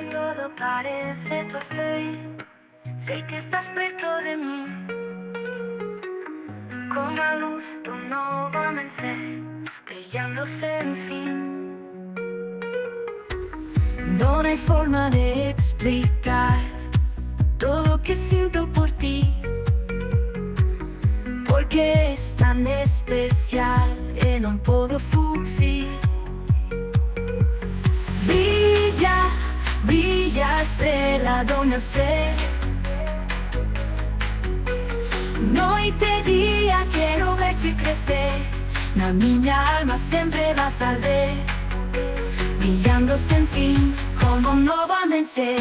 todo parece perfecto, sei que estás preto de mí. Como a luz do novo amanhecer, brillando sem fin. No hay forma de explicar todo lo que siento por ti, porque es tan especial e non posso fugir. Brilla, brilla estrela do meu ser. Noite e día quero verte crecer, na minha alma sempre vas arder, brillando sem fim, como um novo amanhecer.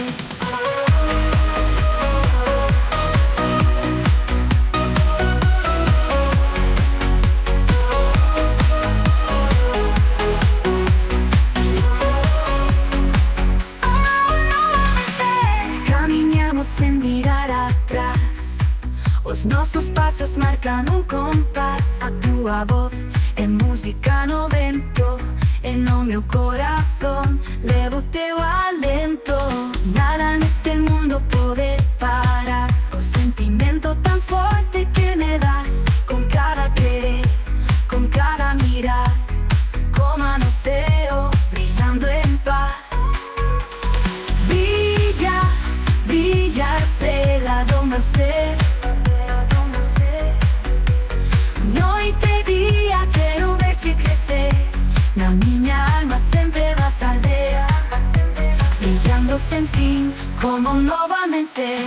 Caminhamos sem mirar atrás, os nossos passos marcam compás. A tua voz é música no vento, e no meu coração levo teu alento. Nada neste mundo pode parar o sentimento tão forte que me das, com cada querer, com cada mirar, como no céu, brillando em paz. Brilla, brilla a estrela do meu ser. Noite e día quero verte crecer, na minha alma sempre vas arder, brillando sem fim, como um novo amanhecer.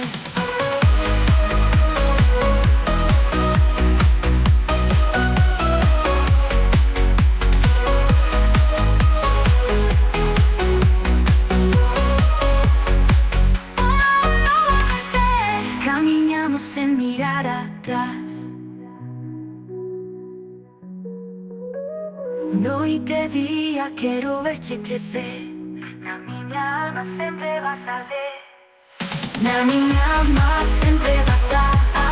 Caminhamos sem mirar atrás, noite e día quero verte crecer, na minha alma sempre vas arder, na minha alma sempre vas arder.